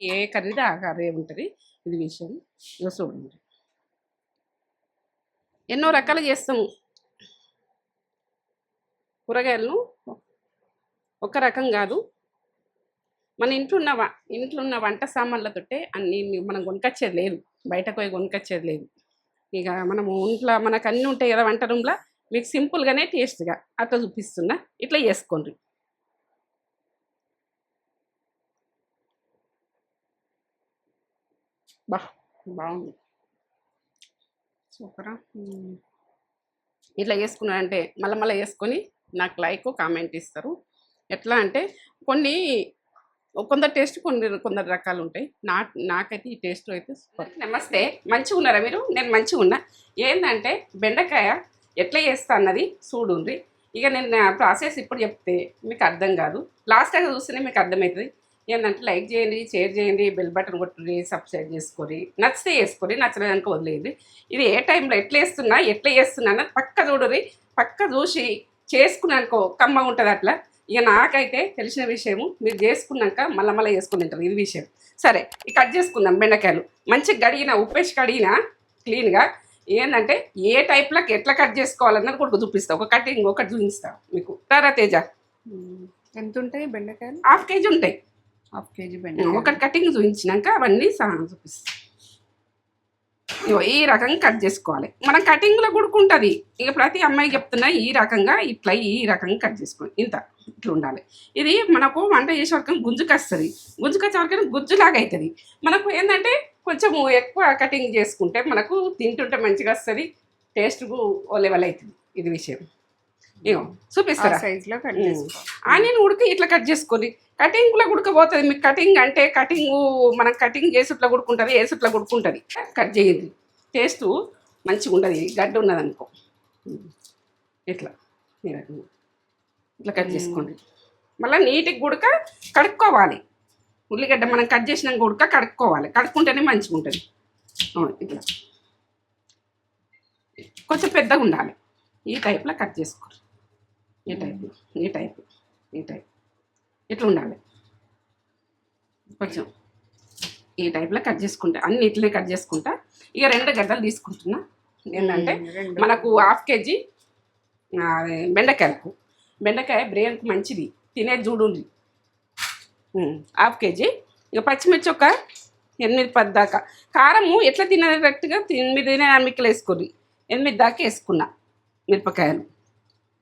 ఏ కర్రీది ఆ కర్రీ ఉంటుంది. ఇది విషయం. ఇగో చూడండి, ఎన్నో రకాలు చేస్తాము కూరగాయలను. ఒక రకం కాదు, మన ఇంట్లో ఉన్న వంట సామాన్లతోటే అన్ని మనం కొనుకొచ్చేది లేదు, బయటకు పోయి కొనుకొచ్చేది లేదు. ఇక మనము ఇంట్లో మనకు అన్నీ ఉంటాయి కదా వంట రూమ్లో. మీకు సింపుల్గానే టేస్ట్గా అట్లా చూపిస్తున్నా, ఇట్లా చేసుకోండి. బాగుంది, సూపరా. ఇట్లా చేసుకున్నారంటే మళ్ళీ వేసుకొని నాకు లైక్ కామెంట్ ఇస్తారు. ఎట్లా అంటే కొన్ని కొందరు టేస్ట్ కొందరు రకాలు ఉంటాయి. నాకైతే ఈ టేస్ట్ అయితే సూపర్. నమస్తే, మంచిగా ఉన్నారా మీరు? నేను మంచిగా ఉన్నా. ఏంటంటే బెండకాయ ఎట్లా చేస్తా అన్నది చూడుండ్రి. ఇక నేను ప్రాసెస్ ఇప్పుడు చెప్తే మీకు అర్థం కాదు, లాస్ట్గా చూస్తేనే మీకు అర్థమవుతుంది. ఏంటంటే లైక్ చేయండి, షేర్ చేయండి, బెల్ బటన్ కొట్టుని, సబ్స్క్రైబ్ చేసుకొని, నచ్చితే వేసుకొని, నచ్చలేదనుకో వదిలేయండి. ఇది ఏ టైంలో ఎట్లా చేస్తున్నా అన్నది పక్క చూడరి. పక్క చూసి చేసుకున్నానుకో కమ్మగా ఉంటుంది అట్లా. ఇక నాకైతే తెలిసిన విషయము, మీరు చేసుకున్నాక మళ్ళీ చేసుకుని తింటారు, ఇది విషయం. సరే, ఇక కట్ చేసుకుందాం బెండకాయలు. మంచిగా కడిగిన, ఉప్పేసి కడిగిన క్లీన్గా. ఏంటంటే ఏ టైప్లోకి ఎట్లా కట్ చేసుకోవాలన్నది కూడా చూపిస్తా. ఒక కటింగ్ ఒకటి చూపిస్తా మీకు. రారా తేజ. ఎంత ఉంటాయి బెండకాయలు? ½ కేజీ ఉంటాయి. ½ కేజీ బెండకాయ. ఒకటి కటింగ్ చూపించినాక అవన్నీ చూపిస్తా. ఈ రకంగా కట్ చేసుకోవాలి. మనం కటింగ్లో గుడుకుంటుంది. ఇక ప్రతి అమ్మాయికి చెప్తున్నా, ఈ రకంగా ఇట్లా ఈ రకంగా కట్ చేసుకోండి. ఇట్లా ఉండాలి. ఇది మనకు వంట చేసే వరకు గుంజుకొస్తుంది. గుంజుకొచ్చే వరకు గుజ్జులాగా అవుతుంది. మనకు ఏంటంటే కొంచెం ఎక్కువ కటింగ్ చేసుకుంటే మనకు తింటుంటే మంచిగా వస్తుంది, టేస్ట్కు ఓ లెవెల్ అవుతుంది. ఇది విషయం. ఇగో చూపిస్తారా సైజులో కట్ చేసుకోవాలి. ఆనియన్ ఉడికి ఇట్లా కట్ చేసుకొని కటింగ్లో ఉడకపోతుంది. మీకు కటింగ్ అంటే మనం కటింగ్ చేసిట్లా ఉడుకుంటుంది, వేసిట్లా ఉడుకుంటుంది. కట్ చేయండి, టేస్ట్ మంచిగా ఉంటుంది. గడ్డ ఉన్నది అనుకో, ఇట్లా ఇట్లా కట్ చేసుకోండి. మళ్ళీ నీట్గా ఉడక కడుక్కోవాలి. ఉల్లిగడ్డ మనం కట్ చేసినాక ఉడక కడుక్కోవాలి. కడుక్కుంటేనే మంచిగా ఉంటుంది. ఇట్లా కొంచెం పెద్దగా ఉండాలి. ఈ టైప్లో కట్ చేసుకోవాలి. ఈ టైప్ ఇట్లా ఉండాలి. కొంచెం ఈ టైప్లో కట్ చేసుకుంటా, అన్ని ఇట్లనే కట్ చేసుకుంటా. ఇక 2 గడ్డలు తీసుకుంటున్నా. ఏంటంటే మనకు ½ కేజీ బెండకాయ బ్రెయిన్కి మంచిది, తినేది చూడండి. ½ కేజీ. ఇక పచ్చిమిర్చి ఒక 8-10 దాకా. కారము ఎట్లా తినేటట్టుగా 8 మిక్కలు వేసుకోండి. 8 దాకా వేసుకున్నా మిరపకాయలు.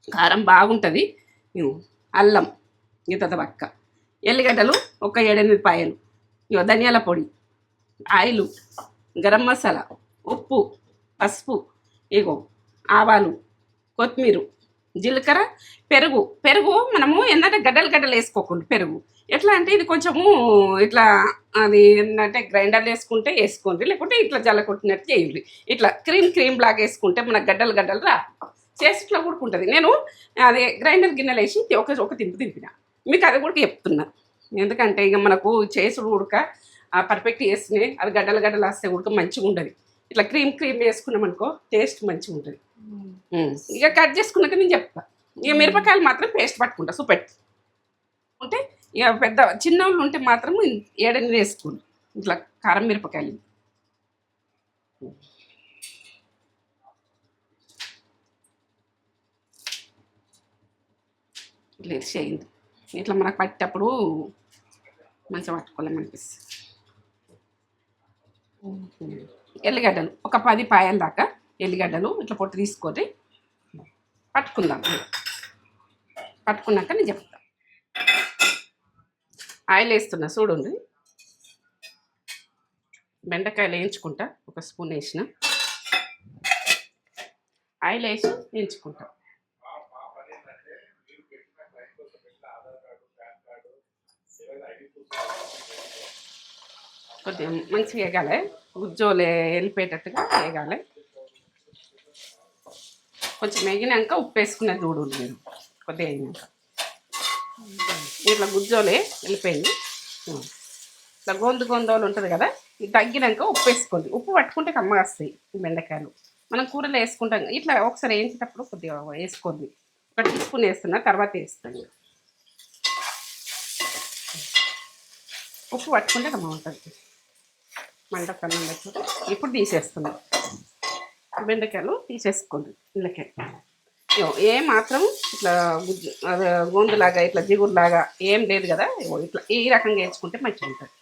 కారం బాగుంటుంది. అల్లం ఇంత పక్క, ఎల్లిగడ్డలు ఒక 7-8 పాయలు, ఇక ధనియాల పొడి, ఆయిలు, గరం మసాలా, ఉప్పు, పసుపు, ఇగో ఆవాలు, కొత్తిమీర, జీలకర్ర, పెరుగు మనము ఏంటంటే గడ్డలు వేసుకోకుండా పెరుగు. ఎట్లా అంటే ఇది కొంచెము ఇట్లా అది ఏంటంటే గ్రైండర్లు వేసుకుంటే వేసుకోండి, లేకుంటే ఇట్లా జల్ల కొట్టినట్టు చేయండి. ఇట్లా క్రీమ్ లాగా వేసుకుంటే మనకు గడ్డలు రా చేసి ఇట్లా ఉడుకుంటుంది. నేను అదే గ్రైండర్ గిన్నెలు వేసి ఒక తింపిన మీకు అది కూడా చెప్తున్నా. ఎందుకంటే ఇక మనకు చేసుడు ఉడక పర్ఫెక్ట్ వేసినాయి, అది గడ్డలు వస్తే ఉడక మంచిగా ఉండదు. ఇట్లా క్రీమ్ వేసుకున్నాం అనుకో టేస్ట్ మంచిగా ఉంటుంది. ఇక కట్ చేసుకున్నాక నేను చెప్తా. ఇక మిరపకాయలు మాత్రం పేస్ట్ పట్టుకుంటా చూపెట్టి ఉంటే. ఇక పెద్ద చిన్నోళ్ళు ఉంటే మాత్రం 7-8 వేసుకోండి. ఇట్లా కారం మిరపకాయలు ఇట్లా వేసేయండి. ఇట్లా మనకు పట్టేటప్పుడు మంచిగా పట్టుకోలేమనిపిస్తుంది. ఎల్లిగడ్డలు ఒక 10 పాయల దాకా ఎల్లిగడ్డలు ఇట్లా పొట్టు తీసుకొని పట్టుకుందాం. పట్టుకున్నాక నేను చెప్తాను. ఆయిల్ వేస్తున్నా చూడండి. బెండకాయలు వేయించుకుంటా. ఒక స్పూన్ వేసిన ఆయిల్ వేసి వేయించుకుంటా. కొద్దిగా మంచిగా వేగాలి, గుజ్జోలే వెళ్ళిపోయేటట్టుగా వేగాలి. కొంచెం వేగినాక ఉప్పు వేసుకునేది చూడండి మీరు. కొద్దిగా అయినాక ఇట్లా గుజ్జోలే వెళ్ళిపోయింది. ఇట్లా గొందోలు ఉంటుంది కదా, ఇది తగ్గినాక ఉప్పు వేసుకోండి. ఉప్పు పట్టుకుంటే కమ్మగా వస్తాయి ఈ బెండకాయలు. మనం కూరలో వేసుకుంటాం. ఇట్లా ఒకసారి వేయించేటప్పుడు కొద్దిగా వేసుకోండి. ఒక టీ స్పూన్ వేస్తున్నా, తర్వాత వేస్తాను. ఉప్పు పట్టుకుంటే బాగుంటుంది. మంట కన్నం పెట్టుకుంటే ఇప్పుడు తీసేస్తున్నాం. బెండకాయలు తీసేసుకోండి. ఇళ్ళకే ఏ మాత్రం ఇట్లా అదే గోందులాగా ఇట్లా జిగురులాగా ఏం లేదు కదా. ఇట్లా ఈ రకంగా వేసుకుంటే మంచిగా ఉంటుంది.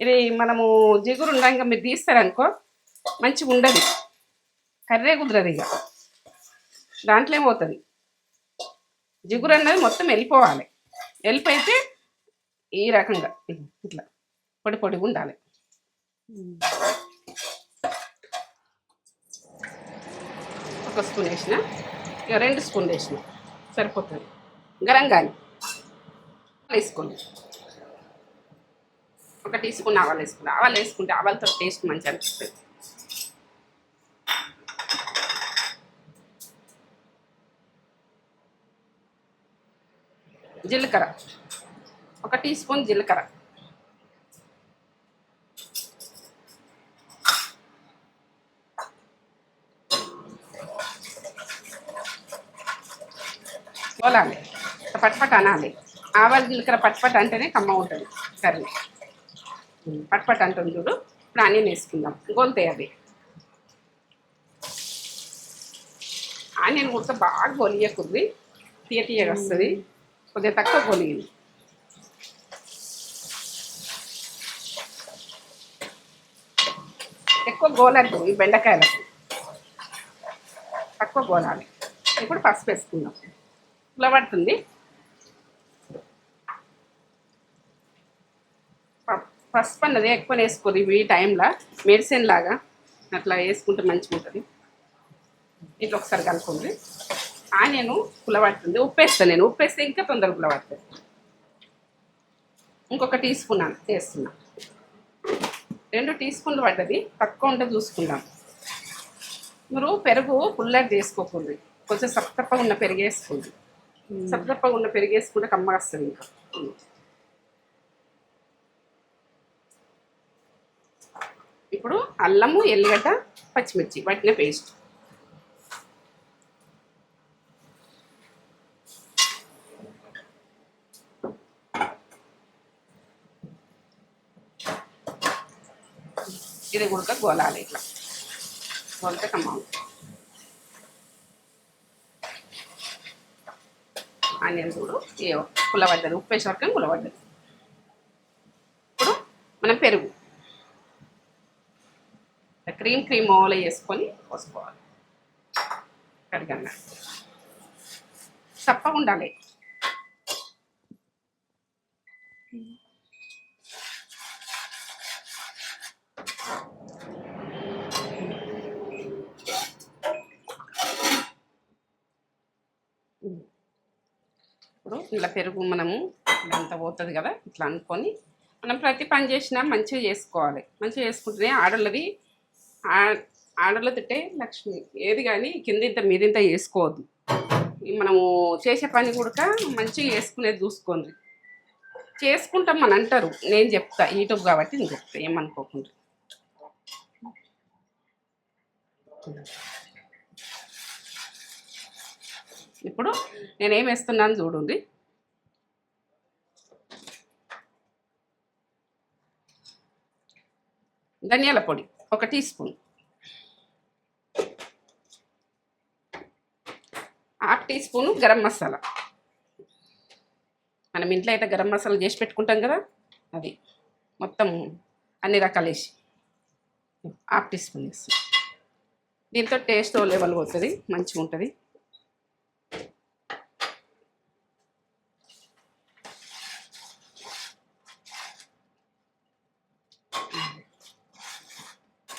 ఇది మనము జిగురు ఉండగా మీరు తీస్తారనుకో మంచిగా ఉండదు, కర్రే కుదరదు. ఇక దాంట్లో ఏమవుతుంది, జిగురు అన్నది మొత్తం వెళ్ళిపోవాలి. వెళ్ళిపోయితే ఈ రకంగా ఇట్లా పొడి పొడిగా ఉండాలి. ఒక స్పూన్ వేసిన, ఇక 2 స్పూన్లు వేసిన సరిపోతుంది. గరం కానీ వేసుకోండి. 1 టీ స్పూన్ ఆవాలు వేసుకుంటే, ఆవాలు వేసుకుంటే ఆవాలతో టేస్ట్ మంచిగా అనిపిస్తుంది. జీలకర్ర 1 టీ స్పూన్ జీలకర్ర, పోలాలి, పట్పట్ అనాలి. ఆవాలు జీలకర్ర పట్పట్ అంటేనే కమ్మ ఉంటుంది కర్రీ. పట్పట్ అంటుంది చూడు. ఇప్పుడు ఆనియన్ వేసుకుందాం. గోలుతాయి అవి. ఆనియన్ కూడా బాగా గొలియకుర్రి, తీయగా వస్తుంది. కొద్దిగా తక్కువ గొలిగింది. ఎక్కువ గోలద్దు ఈ బెండకాయలకు, తక్కువ గోలాలి. ఇప్పుడు పసుపు వేసుకుందాం. ఉలవడుతుంది. పసుపు అన్నది ఎక్కువ వేసుకోరు ఇవి టైంలో, మెడిసిన్ లాగా అట్లా వేసుకుంటే మంచిగా ఉంటుంది. ఇట్లా ఒకసారి కలుపుకుంది. ఆనియన్ పులవడుతుంది. ఉప్పు వేస్తాను నేను. ఉప్పు వేస్తే ఇంకా తొందరగా పులవడుతుంది. ఇంకొక టీ స్పూన్ వేస్తున్నా. 2 టీ స్పూన్లు పడ్డది. తక్కువ ఉంటే చూసుకుందాం. మీరు పెరుగు పుల్లగా చేసుకోకూడదు, కొంచెం సప్పగా ఉన్న పెరుగు వేసుకోండి. సప్పగా ఉన్న పెరుగు వేసుకుంటే కమ్మగా వస్తుంది. ఇంకా ఇప్పుడు అల్లము, ఎల్లిగడ్డ, పచ్చిమిర్చి వాటిని పేస్ట్. ఇది కూడా గోలాలి. ఇట్లా గోలితే కమ్మ. ఆనియన్ చూడు ఏవో పుల్లబడ్డది. ఉప్పు వేసే వరకు పుల్లబడ్డది. ఇప్పుడు మనం పెరుగు క్రీమ్ ఓలో వేసుకొని పోసుకోవాలి. కడిగంగా చప్పగా ఉండాలి. ఇప్పుడు ఇలా పెరుగు మనము ఇదంతా పోతుంది కదా. ఇట్లా అనుకొని మనం ప్రతి పని చేసినా మంచిగా చేసుకోవాలి. మంచిగా చేసుకుంటేనే ఆడోళ్ళ తిట్టే లక్ష్మి. ఏది కానీ కిందింత మీదింత చేసుకోవద్దు. మనము చేసే పని కూడా మంచిగా చేసుకునేది చూసుకోండి. చేసుకుంటాం అని అంటారు, నేను చెప్తా యూట్యూబ్ కాబట్టి నేను చెప్తా, ఏమనుకోకుండా. ఇప్పుడు నేనేం వేస్తున్నాను చూడండి. ధనియాల పొడి 1 teaspoon, 1/2 teaspoon garam masala. మనం ఇంట్లో అయితే గరం మసాలా చేసి పెట్టుకుంటాం కదా, అది మొత్తం అన్ని రకాలు వేసి 1/2 టీ స్పూన్ వేస్తాం. దీంతో టేస్ట్ లెవెల్ పోతుంది, మంచిగా ఉంటుంది.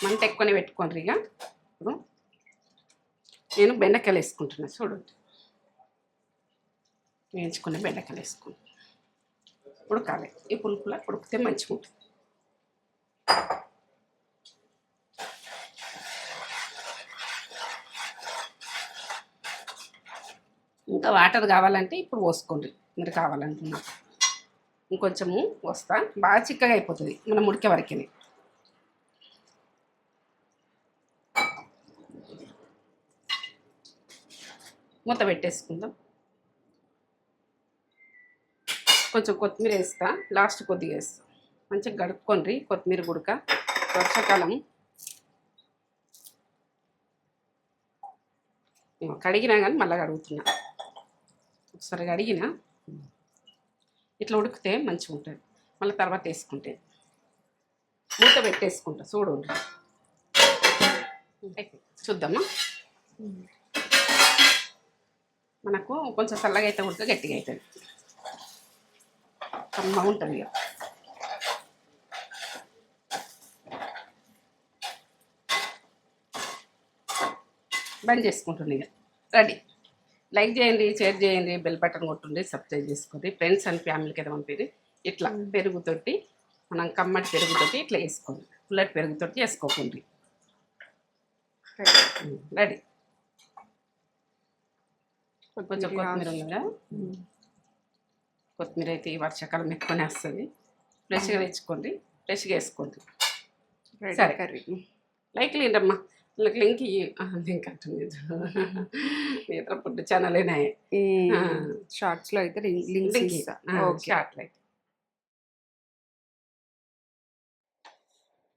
మంట ఎక్కువనే పెట్టుకోండి. ఇక ఇప్పుడు నేను బెండకాయలు వేసుకుంటున్నాను చూడండి. వేయించుకునే బెండకాయలు వేసుకుంటాను. ఉడకాలి. ఈ పులుపులా ఉడికితే మంచిగా ఉంటుంది. ఇంకా వాటర్ కావాలంటే ఇప్పుడు పోసుకోండి మీరు కావాలంటున్నారు. ఇంకొంచెము వస్తా, బాగా చిక్కగా అయిపోతుంది మనం ఉడికే వరకే. మూత పెట్టేసుకుందాం. కొంచెం కొత్తిమీర వేస్తా, లాస్ట్ కొద్దిగా వేస్తా. మంచిగా గడుపుకోండి కొత్తిమీర గుడక. వర్షాకాలం కడిగినా కానీ మళ్ళీ కడుగుతున్నా. ఒకసారి కడిగినా ఇట్లా ఉడికితే మంచిగా ఉంటుంది. మళ్ళీ తర్వాత వేసుకుంటే మూత పెట్టేసుకుంటా. చూడండి చూద్దామా. మనకు కొంచెం చల్లగా అయితే ఉడితే గట్టిగా అవుతుంది, కమ్మగా ఉంటుంది. ఇక బంద్ చేసుకుంటుంది. ఇక రెడీ. లైక్ చేయండి, షేర్ చేయండి, బెల్ బటన్ కొట్టుండి, సబ్స్క్రైబ్ చేసుకోండి. ఫ్రెండ్స్ అండ్ ఫ్యామిలీకి అయితే పంపిణీ. ఇట్లా పెరుగుతోటి మనం కమ్మటి పెరుగుతోటి ఇట్లా వేసుకోండి. పుల్లటి పెరుగుతోటి వేసుకోకండి. రెడీ. కొంచెం కొత్తిమీర ఉంది కదా, కొత్తిమీర అయితే ఈ వర్షాకాలం ఎక్కువనే వస్తుంది. ఫ్రెష్గా తెచ్చుకోండి, ఫ్రెష్గా వేసుకోండి. సరే కర్రీ. లైక్ లేదమ్మా, లింక్ లింక్ అంటుంది. నేత్ర ఫుడ్ ఛానల్ షార్ట్స్ లో అయితే లింక్స్ ఇస్తా. Short like.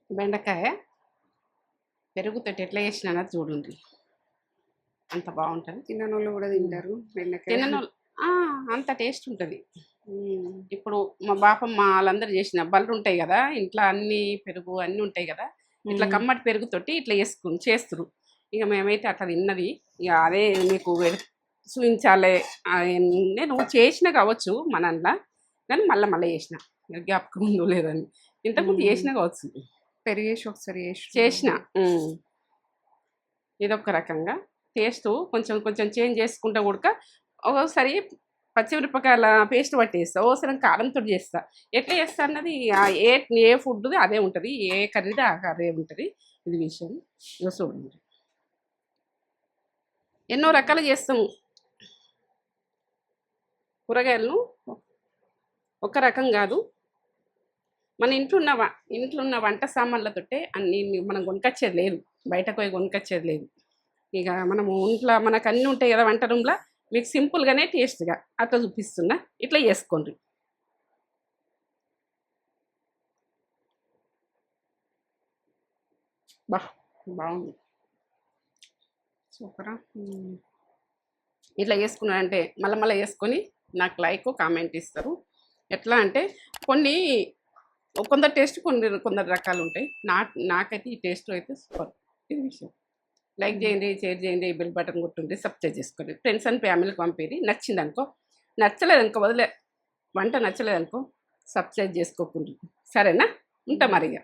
బెండకాయ పెరుగుతోటి ఎట్లా చేసినా చూడండి, అంత బాగుంటుంది. తిననోళ్ళు కూడా తింటారు బెండకాయ. తిననోళ్ళు అంత టేస్ట్ ఉంటుంది. ఇప్పుడు మా బాపమ్మ వాళ్ళందరూ చేసిన బళ్ళు ఉంటాయి కదా ఇంట్లో, అన్ని పెరుగు అన్నీ ఉంటాయి కదా, ఇట్లా కమ్మటి పెరుగుతోటి ఇట్లా చేస్తురు. ఇక మేమైతే అట్లా తిన్నది. ఇక అదే మీకు చూపించాలి. నేను చేసిన కావచ్చు మనల్లా, కానీ మళ్ళీ చేసిన జ్ఞాపకం ఉందో లేదని. ఇంతకుముందు చేసిన కావచ్చు, పెరిగేసి ఒకసారి చేసిన. ఇదొక రకంగా టేస్ట్ కొంచెం కొంచెం చేంజ్ చేసుకుంటా కూడా. ఒక్కొక్కసారి పచ్చిమిరపకాయల పేస్ట్ పట్టేస్తా, ఓసారి కారంతో చేస్తా. ఎట్లా చేస్తా అన్నది ఏ ఫుడ్ది అదే ఉంటుంది, ఏ కర్రీది ఆ కర్రీ ఉంటుంది. ఇది విషయం. ఇక చూడండి, ఎన్నో రకాలు చేస్తాము కూరగాయలను. ఒక రకం కాదు, మన ఇంట్లో ఉన్న వంట సామాన్లతోటే అన్ని మనం కొనుకొచ్చేది లేదు, బయటకు పోయి కొనుకొచ్చేది లేదు. ఇక మనము ఇంట్లో మనకు అన్నీ ఉంటాయి కదా వంట రూమ్లో. మీకు సింపుల్గానే టేస్ట్గా అట్లా చూపిస్తున్నా, ఇట్లా చేసుకోండి. బాగుంది, సూపరా. ఇట్లా చేసుకున్నారంటే మళ్ళీ వేసుకొని నాకు లైక్ కామెంట్ ఇస్తారు. ఎట్లా అంటే కొన్ని కొందరు టేస్ట్ కొందరు రకాలు ఉంటాయి. నాకైతే ఈ టేస్ట్ అయితే సూపర్. ఇది విషయం. లైక్ చేయండి, షేర్ చేయండి, బెల్ బటన్ కొట్టుండి, సబ్స్క్రైబ్ చేసుకోండి. ఫ్రెండ్స్ అండ్ ఫ్యామిలీకి పంపేది. నచ్చిందనుకో, నచ్చలేదనుకో వంట నచ్చలేదనుకో సబ్స్క్రైబ్ చేసుకోకుండా. సరేనా, ఉంటా మరిగా.